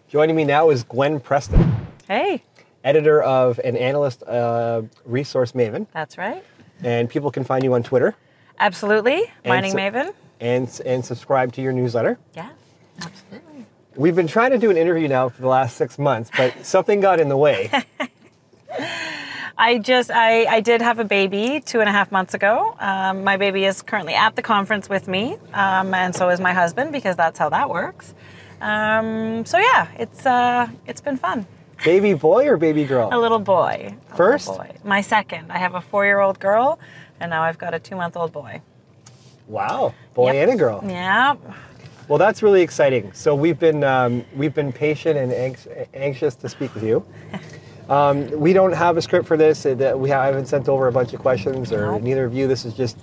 Joining me now is Gwen Preston. Hey. Editor of and analyst resource Maven. That's right. And people can find you on Twitter. Absolutely. Mining Maven. And subscribe to your newsletter. Yeah, absolutely. We've been trying to do an interview now for the last 6 months, but something got in the way. I did have a baby 2.5 months ago. My baby is currently at the conference with me, and so is my husband, because that's how that works. So yeah, it's been fun. Baby boy or baby girl? A little boy. First? Little boy. My second. I have a 4-year-old girl, and now I've got a 2-month-old boy. Wow, boy and a girl. Yeah. Well, that's really exciting. So we've been patient and anxious to speak with you. We don't have a script for this. I haven't sent over a bunch of questions, or neither of you. This is just,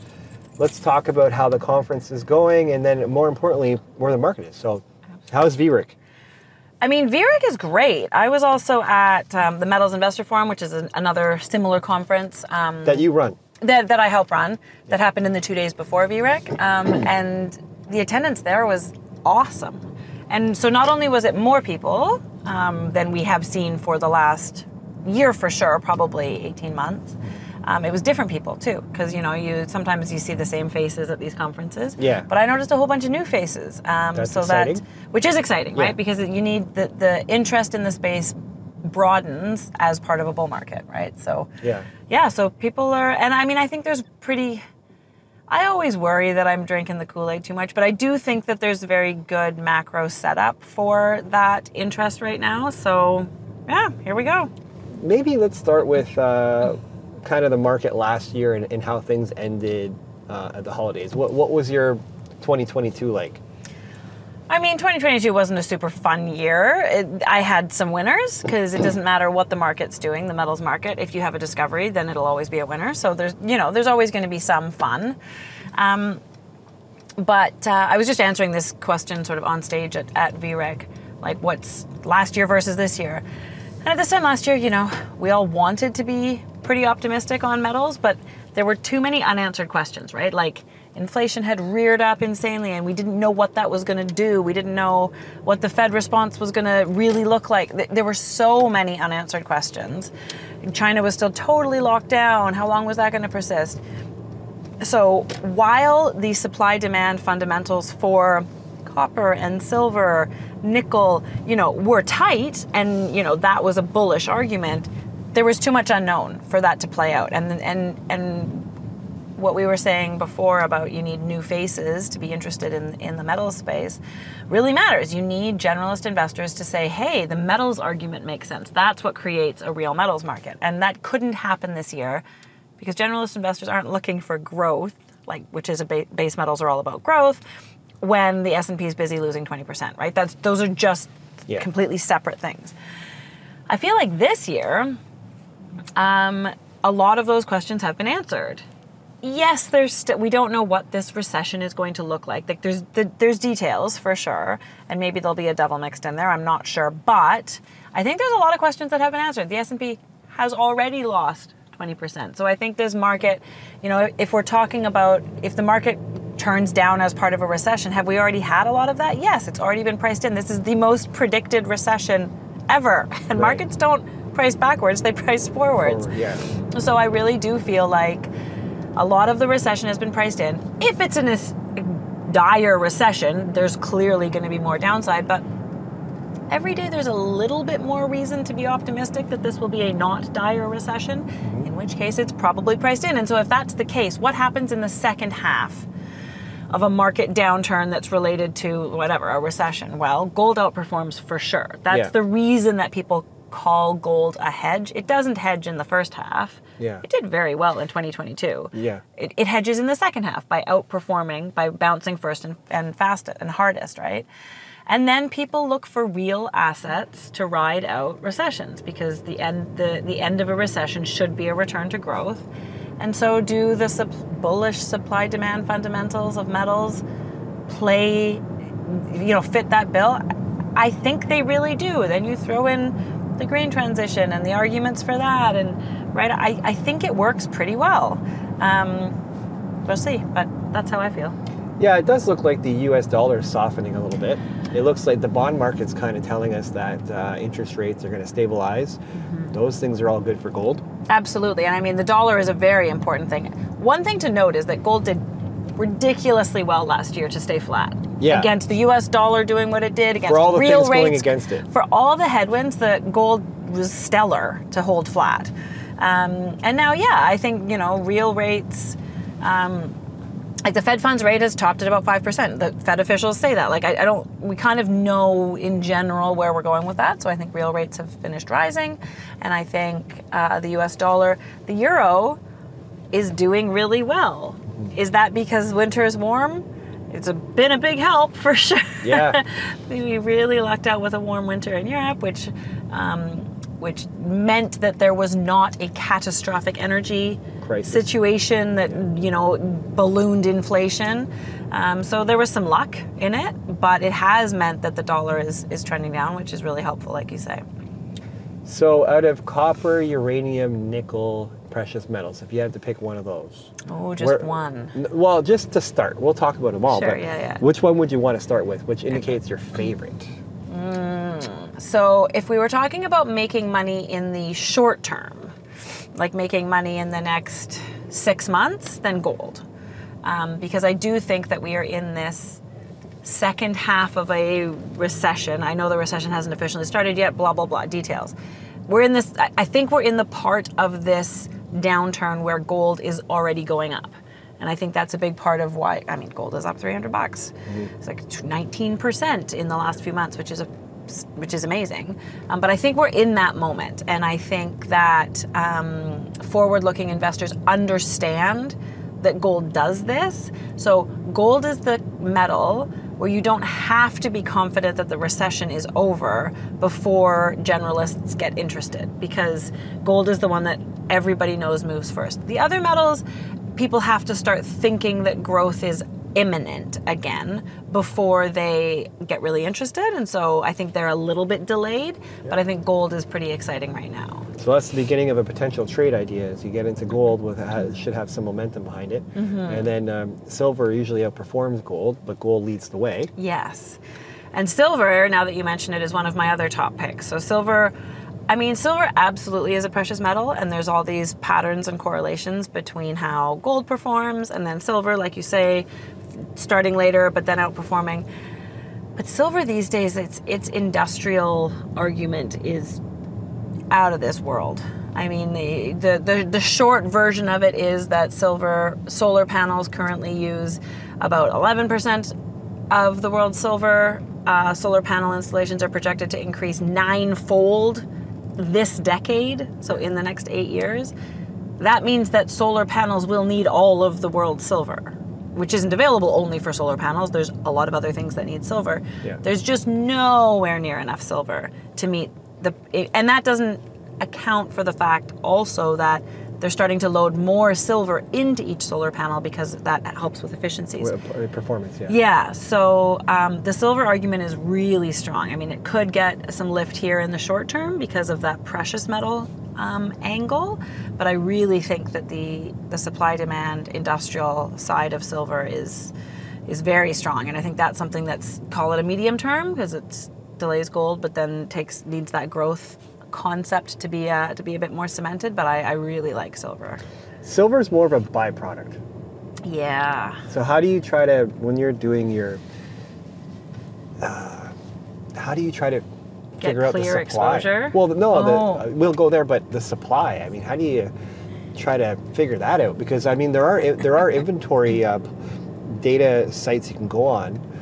let's talk about how the conference is going, and then more importantly, where the market is. So how's VRIC? I mean, VRIC is great. I was also at the Metals Investor Forum, which is another similar conference. That you run. That I help run. That happened in the 2 days before VRIC. And the attendance there was awesome. And so not only was it more people than we have seen for the last year for sure, probably 18 months. It was different people too, because sometimes you see the same faces at these conferences. Yeah. But I noticed a whole bunch of new faces. That's exciting. Which is exciting, right? Because you need the interest in the space broadens as part of a bull market, right? So yeah. So people are, and I mean, I think there's I always worry that I'm drinking the Kool-Aid too much, but I do think that there's a very good macro setup for that interest right now. So yeah, here we go. Maybe let's start with kind of the market last year and how things ended at the holidays. What was your 2022 like? I mean, 2022 wasn't a super fun year. I had some winners, because it doesn't matter what the market's doing, the metals market. If you have a discovery, then it'll always be a winner. So there's always going to be some fun. But I was just answering this question sort of on stage at VRIC, like what's last year versus this year. And at this time last year, we all wanted to be pretty optimistic on metals, but there were too many unanswered questions, right? Like inflation had reared up insanely and we didn't know what that was going to do. We didn't know what the Fed response was going to really look like. There were so many unanswered questions. China was still totally locked down. How long was that going to persist? So while the supply-demand fundamentals for copper and silver, nickel, were tight, and that was a bullish argument, there was too much unknown for that to play out. And what we were saying before about you need new faces to be interested in the metals space really matters. You need generalist investors to say, hey, the metals argument makes sense. That's what creates a real metals market. And that couldn't happen this year because generalist investors aren't looking for growth, which is base metals are all about growth, when the S&P is busy losing 20%, right? Those are just completely separate things. I feel like this year, a lot of those questions have been answered. Yes, we don't know what this recession is going to look like. There's details for sure, and maybe there'll be a devil mixed in there. I'm not sure, but I think there's a lot of questions that have been answered. The S&P has already lost 20%. So I think this market, if we're talking about if the market turns down as part of a recession, have we already had a lot of that? Yes, it's already been priced in. This is the most predicted recession ever, and markets don't price backwards, they price forwards. So I really do feel like a lot of the recession has been priced in. If it's in a dire recession, there's clearly going to be more downside, but every day there's a little bit more reason to be optimistic that this will be a not dire recession, in which case it's probably priced in. And so if that's the case, what happens in the second half of a market downturn that's related to a recession? Well, gold outperforms for sure. That's the reason that people call gold a hedge. It doesn't hedge in the first half. It did very well in 2022. It hedges in the second half by outperforming, by bouncing first and fastest and hardest, right? And then people look for real assets to ride out recessions, because the end of a recession should be a return to growth. And so do the bullish supply-demand fundamentals of metals fit that bill? I think they really do. Then you throw in the green transition and the arguments for that, and I think it works pretty well. We'll see, but that's how I feel. Yeah, it does look like the US dollar is softening a little bit. It looks like the bond market's kind of telling us that interest rates are going to stabilize. Those things are all good for gold. Absolutely. And I mean, the dollar is a very important thing. One thing to note is that gold did ridiculously well last year to stay flat. Yeah. Against the US dollar doing what it did, against For all the real things rates, going against it. For all the headwinds, the gold was stellar to hold flat. And now, yeah, I think, real rates, like the Fed funds rate has topped at about 5%. The Fed officials say that. Like, we kind of know in general where we're going with that. So I think real rates have finished rising. And I think the US dollar, the euro is doing really well. Is that because winter is warm? It's been a big help for sure. Yeah. We really lucked out with a warm winter in Europe, which meant that there was not a catastrophic energy crisis situation that, ballooned inflation. So there was some luck in it, but it has meant that the dollar is trending down, which is really helpful, like you say. So out of copper, uranium, nickel, precious metals, if you had to pick one of those. Oh, just one. Well, just to start. We'll talk about them all. Sure, but yeah. Which one would you want to start with? Which indicates your favorite? So if we were talking about making money in the short term, like making money in the next 6 months, then gold. Because I do think that we are in this second half of a recession. I know the recession hasn't officially started yet, blah, blah, blah, details. I think we're in the part of this downturn where gold is already going up. And I think that's a big part of why, gold is up $300. It's like 19% in the last few months, which is amazing. But I think we're in that moment. And I think that forward-looking investors understand that gold does this. So gold is the metal where you don't have to be confident that the recession is over before generalists get interested, because gold is the one that everybody knows moves first. The other metals, people have to start thinking that growth is imminent again before they get really interested, and so I think they're a little bit delayed, but I think gold is pretty exciting right now. So that's the beginning of a potential trade idea. As you get into gold, should have some momentum behind it, and then silver usually outperforms gold, but gold leads the way. Yes, and silver, now that you mention it, is one of my other top picks. So silver absolutely is a precious metal, and there's all these patterns and correlations between how gold performs and then silver, like you say, starting later but then outperforming. But silver these days, its industrial argument is out of this world. I mean, the short version of it is that solar panels currently use about 11% of the world's silver. Solar panel installations are projected to increase 9-fold this decade, so in the next 8 years. That means that solar panels will need all of the world's silver, which isn't available only for solar panels. There's a lot of other things that need silver. Yeah. There's just nowhere near enough silver to meet and that doesn't account for the fact also that they're starting to load more silver into each solar panel because that helps with efficiencies. Performance, yeah. Yeah, so the silver argument is really strong. I mean, it could get some lift here in the short term because of that precious metal angle, but I really think that the supply-demand industrial side of silver is very strong, and I think that's something that's, call it a medium term, because it delays gold, but then needs that growth concept to be a bit more cemented. But I really like silver. Silver is more of a byproduct. Yeah. So how do you try to, when you're doing your, how do you try to figure out the supply? Exposure? Well, no, we'll go there, but the supply. I mean, how do you try to figure that out? Because I mean, there are inventory data sites you can go on.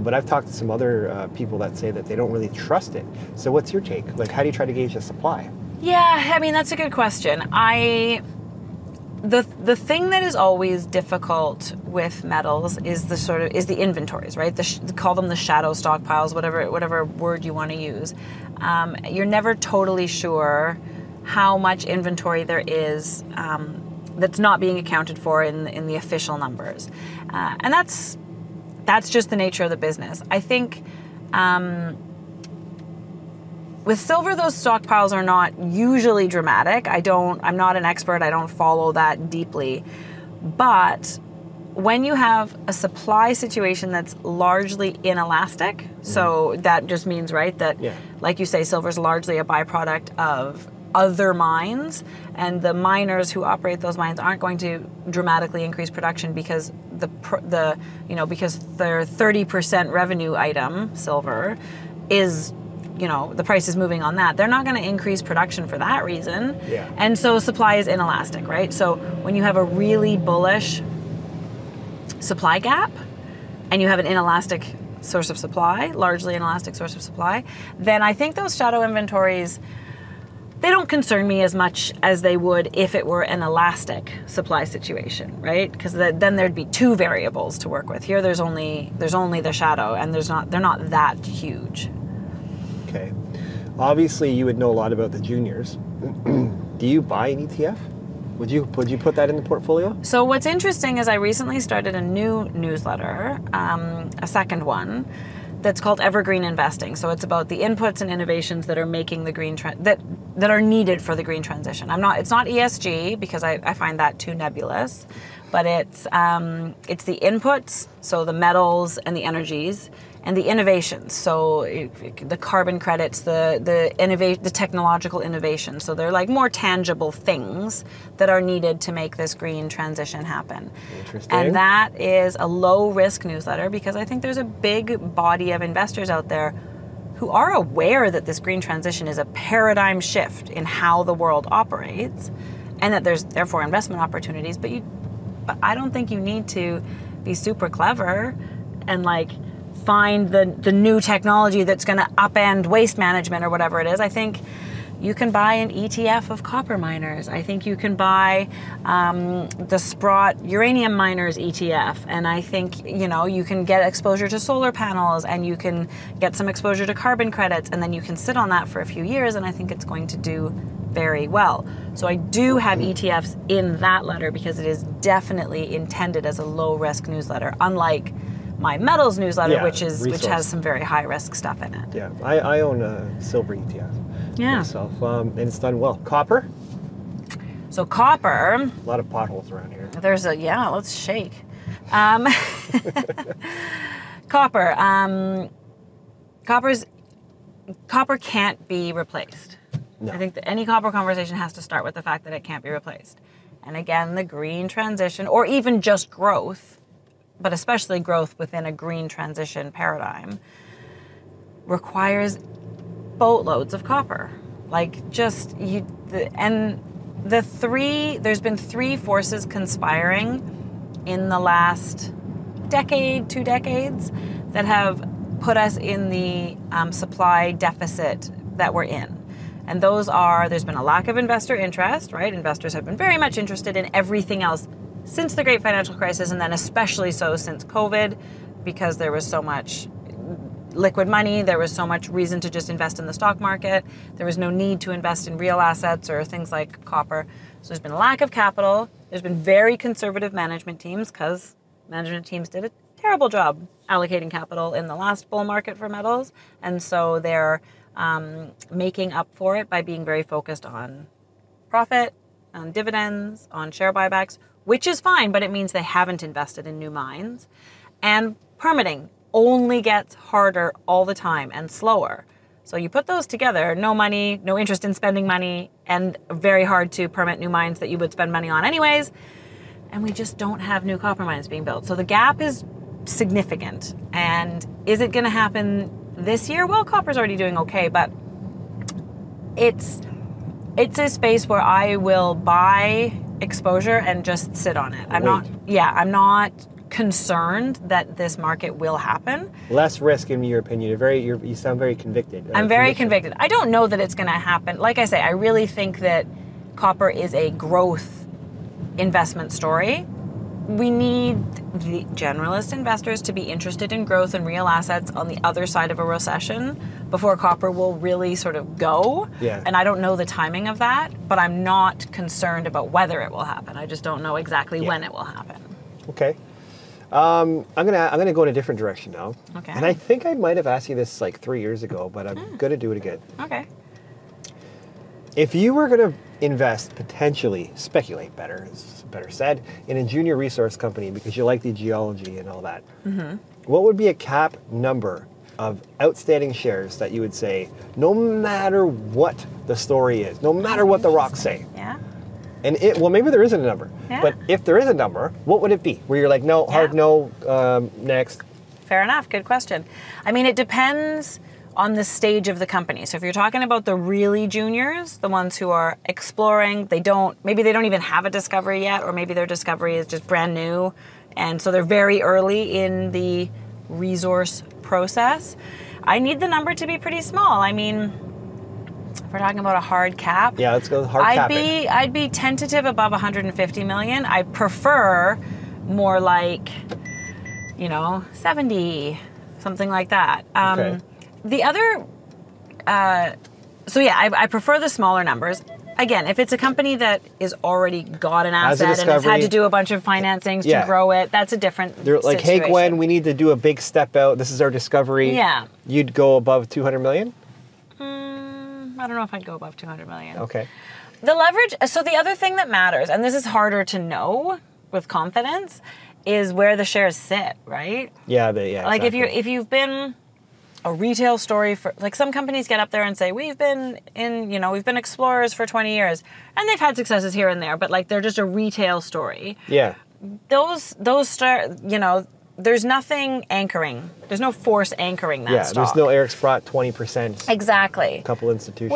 But I've talked to some other people that say that they don't really trust it. So what's your take? Like, how do you try to gauge the supply? Yeah, I mean, that's a good question. The thing that is always difficult with metals is the inventories, right? Call them the shadow stockpiles, whatever word you want to use. You're never totally sure how much inventory there is that's not being accounted for in the official numbers, and that's just the nature of the business. I think with silver, those stockpiles are not usually dramatic. I'm not an expert. I don't follow that deeply. But when you have a supply situation that's largely inelastic, so that just means, right, that, like you say, silver is largely a byproduct of other mines, and the miners who operate those mines aren't going to dramatically increase production because because their 30% revenue item, silver, is, the price is moving on that. They're not going to increase production for that reason. Yeah. And so supply is inelastic, right? So when you have a really bullish supply gap and you have an inelastic source of supply, largely inelastic source of supply, then I think those shadow inventories, they don't concern me as much as they would if it were an elastic supply situation, right? Because then there'd be two variables to work with. Here there's only the shadow, and they're not that huge. Okay. Obviously you would know a lot about the juniors. Do you buy an ETF? Would you put that in the portfolio? So what's interesting is I recently started a new newsletter, a second one, that's called Evergreen Investing. So it's about the inputs and innovations that are making the green that are needed for the green transition. It's not ESG because I find that too nebulous, but it's the inputs, so the metals and the energies, and the innovations, so the carbon credits, the technological innovations. So they're like more tangible things that are needed to make this green transition happen. Interesting. And that is a low risk newsletter because I think there's a big body of investors out there who are aware that this green transition is a paradigm shift in how the world operates, and that there's therefore investment opportunities. But I don't think you need to be super clever and like find the new technology that's going to upend waste management or whatever it is. I think you can buy an ETF of copper miners. I think you can buy the Sprott uranium miners ETF. And I think, you can get exposure to solar panels, and you can get some exposure to carbon credits, and then you can sit on that for a few years, and I think it's going to do very well. So I do have ETFs in that letter because it is definitely intended as a low risk newsletter, unlike my metals newsletter, which has some very high risk stuff in it. Yeah, I own a silver ETF myself, and it's done well. Copper? So copper. A lot of potholes around here. Let's shake. Copper. Copper can't be replaced. No. I think that any copper conversation has to start with the fact that it can't be replaced. And again, the green transition, or even just growth, but especially growth within a green transition paradigm, requires boatloads of copper. There's been three forces conspiring in the last decade, 2 decades, that have put us in the supply deficit that we're in. And those are, there's been a lack of investor interest, right? Investors have been very much interested in everything else since the great financial crisis, and then especially so since COVID, because there was so much liquid money, there was so much reason to just invest in the stock market, there was no need to invest in real assets or things like copper. So there's been a lack of capital, there's been very conservative management teams, because management teams did a terrible job allocating capital in the last bull market for metals, and so they're making up for it by being very focused on profit, on dividends, on share buybacks, which is fine, but it means they haven't invested in new mines. And permitting only gets harder all the time and slower. So you put those together, no money, no interest in spending money, and very hard to permit new mines that you would spend money on anyways. And we just don't have new copper mines being built. So the gap is significant. And is it going to happen this year? Well, copper's already doing okay, but it's a space where I will buy exposure and just sit on it. I'm not concerned that this market will happen. Less risk, in your opinion. You sound very convicted. I'm very convicted. I don't know that it's going to happen. Like I say, I really think that copper is a growth investment story. We need the generalist investors to be interested in growth and real assets on the other side of a recession before copper will really sort of go. Yeah. And I don't know the timing of that, but I'm not concerned about whether it will happen. I just don't know exactly when it will happen. Okay. I'm gonna go in a different direction now. Okay. And I think I might have asked you this like 3 years ago, but I'm gonna do it again. Okay. If you were going to invest, potentially, speculate better, is better said, in a junior resource company because you like the geology and all that, what would be a cap number of outstanding shares that you would say, no matter what the story is, no matter what the rocks say? Yeah. And well, maybe there isn't a number, but if there is a number, what would it be? Where you're like, no, hard no, next. Fair enough. Good question. I mean, it depends on the stage of the company. So if you're talking about the really juniors, the ones who are exploring, maybe they don't even have a discovery yet, or maybe their discovery is just brand new. And so they're very early in the resource process. I need the number to be pretty small. I mean, if we're talking about a hard cap. Yeah, let's go hard capping. I'd be tentative above 150 million. I prefer more like, 70, something like that. Okay. The other, I prefer the smaller numbers. Again, if it's a company that is already got an asset and has had to do a bunch of financings to grow it, that's a different They're like, situation. hey, Gwen, we need to do a big step out. This is our discovery. Yeah. You'd go above 200 million? I don't know if I'd go above 200 million. Okay. The leverage, so the other thing that matters, and this is harder to know with confidence, is where the shares sit, right? Yeah, like exactly. if you've been a retail story for, like, some companies get up there and say, we've been explorers for 20 years, and they've had successes here and there, but like they're just a retail story. Yeah. There's nothing anchoring. There's no force anchoring that stock. Yeah, there's no Eric Sprott 20%. Exactly. A couple institutions.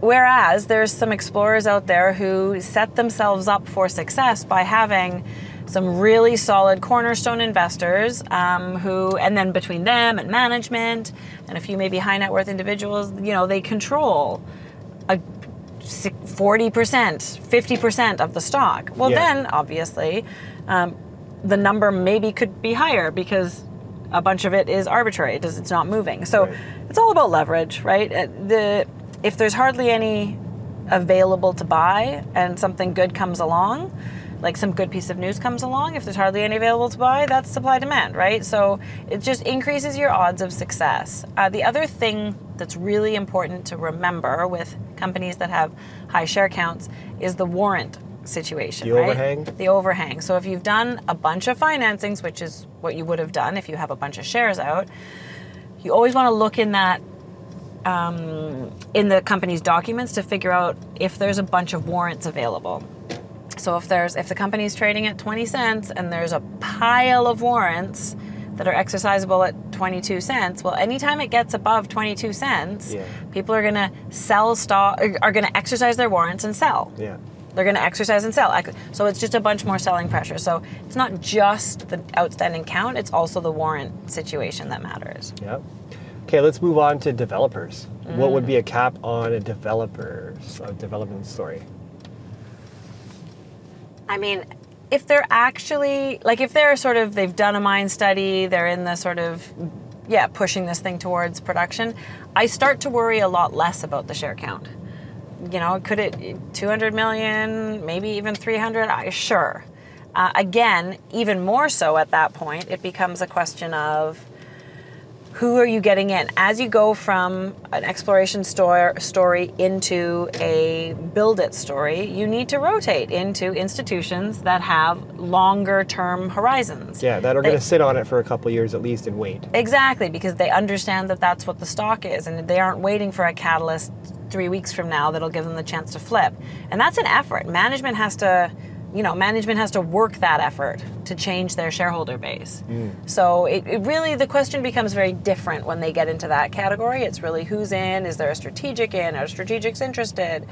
Whereas there's some explorers out there who set themselves up for success by having some really solid cornerstone investors and then between them and management and a few maybe high net worth individuals, they control a 40%, 50% of the stock. Well, then obviously the number maybe could be higher because a bunch of it is arbitrary. It's not moving. So It's all about leverage, right? If there's hardly any available to buy and something good comes along, like some good piece of news comes along, if there's hardly any available to buy, that's supply demand, right? So it just increases your odds of success. The other thing that's really important to remember with companies that have high share counts is the warrant situation, the right? overhang? The overhang. So if you've done a bunch of financings, which is what you would have done if you have a bunch of shares out, you always want to look in that in the company's documents to figure out if there's a bunch of warrants available. So if the company's trading at 20 cents and there's a pile of warrants that are exercisable at 22 cents, well, anytime it gets above 22 cents, people are going to are going to exercise their warrants and sell. Yeah. They're going to exercise and sell. So it's just a bunch more selling pressure. So it's not just the outstanding count, it's also the warrant situation that matters. Yeah. Okay, let's move on to developers. What would be a cap on a development story? I mean, if they're actually, like if they're sort of, they've done a mine study, they're in the sort of, pushing this thing towards production, I start to worry a lot less about the share count. Could it 200 million, maybe even 300? Sure. Again, even more so at that point, it becomes a question of who are you getting in? As you go from an exploration story into a build it story, you need to rotate into institutions that have longer term horizons. Yeah, that are going to sit on it for a couple of years at least and wait. Exactly, because they understand that that's what the stock is, and they aren't waiting for a catalyst 3 weeks from now that'll give them the chance to flip. And that's an effort. Management has to work that effort to change their shareholder base. So it really, the question becomes very different when they get into that category. It's really who's in, is there a strategic in, are strategics interested,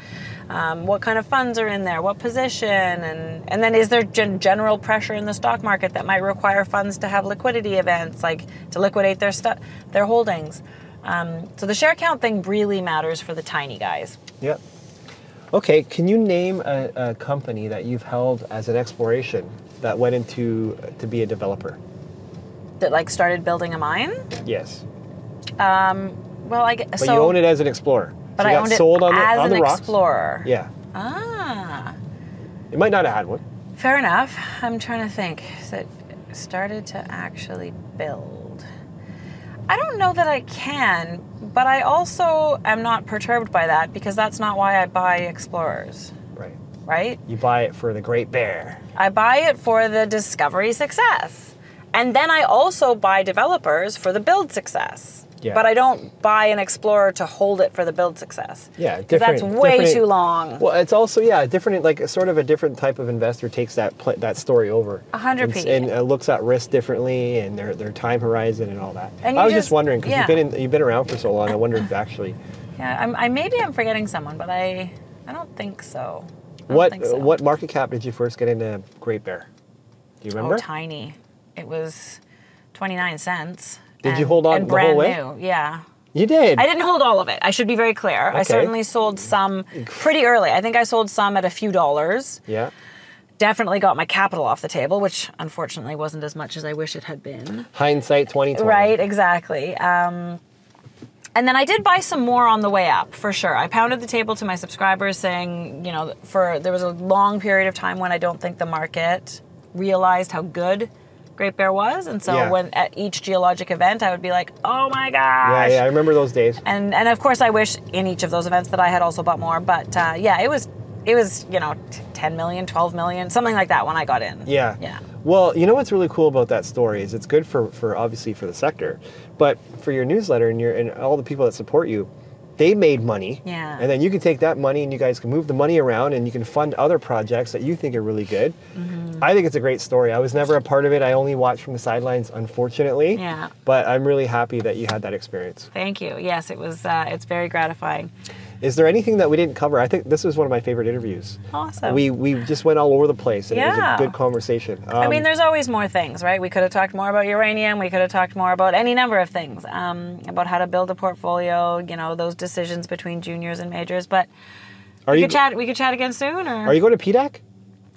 what kind of funds are in there, what position, and then is there general pressure in the stock market that might require funds to have liquidity events, like to liquidate their holdings. So the share count thing really matters for the tiny guys. Yeah. Okay, can you name a company that you've held as an exploration that went into to be a developer? That started building a mine? Yes. But you own it as an explorer. But so I owned it as an explorer. Yeah. Ah. It might not have had one. Fair enough. I'm trying to think. So it started to actually build. I don't know that I can, but I also am not perturbed by that because that's not why I buy Explorers, Right. right? You buy it for the Great Bear. I buy it for the discovery success. And then I also buy developers for the build success. Yeah. But I don't buy an Explorer to hold it for the build success. Yeah, because that's way too long. Well, it's also different. Like sort of a different type of investor takes that story over. 100%. And looks at risk differently and their time horizon and all that. And I was just wondering because yeah. you've been around for so long. I wondered if actually. Yeah, maybe I'm forgetting someone, but I don't think so. I don't think so. What market cap did you first get into Great Bear? Do you remember? Oh, tiny. It was 29 cents. Did you hold on and the whole way? brand new, yeah. You did? I didn't hold all of it. I should be very clear. Okay. I certainly sold some pretty early. I think I sold some at a few dollars. Yeah. Definitely got my capital off the table, which unfortunately wasn't as much as I wish it had been. Hindsight 2020. Right, exactly. And then I did buy some more on the way up, for sure. I pounded the table to my subscribers saying, there was a long period of time when I don't think the market realized how good Great Bear was, and so when at each geologic event I would be like, oh my gosh. Yeah, I remember those days. And of course I wish in each of those events that I had also bought more, but it was 10 million, 12 million, something like that when I got in. Yeah. Yeah. Well, you know what's really cool about that story is it's good for obviously for the sector, but for your newsletter and all the people that support you, they made money. Yeah. And then you can take that money and you guys can move the money around and you can fund other projects that you think are really good. Mm-hmm. I think it's a great story. I was never a part of it. I only watched from the sidelines, unfortunately. Yeah. But I'm really happy that you had that experience. Thank you. Yes, it was. It's very gratifying. Is there anything that we didn't cover? I think this was one of my favorite interviews. Awesome. We just went all over the place and it was a good conversation. I mean, there's always more things, right? We could have talked more about uranium. We could have talked more about any number of things, about how to build a portfolio, those decisions between juniors and majors. But we could chat again soon. Or? Are you going to PDAC?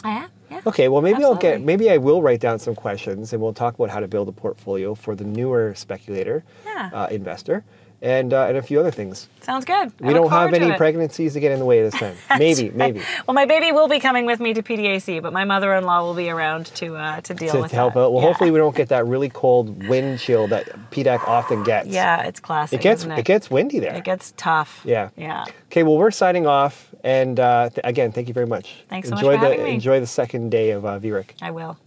I am, yeah. Okay, well Absolutely. maybe I will write down some questions and we'll talk about how to build a portfolio for the newer speculator, investor. And a few other things. Sounds good. We don't have any pregnancies to get in the way this time. Maybe. Well, my baby will be coming with me to PDAC, but my mother-in-law will be around to deal with to help that. out. Well, hopefully we don't get that really cold wind chill that PDAC often gets. Yeah, it's classic. It gets windy there. It gets tough. Yeah. Yeah. Okay, well, we're signing off, and again, thank you very much. Thanks so much for having me. Enjoy the second day of VRIC. I will.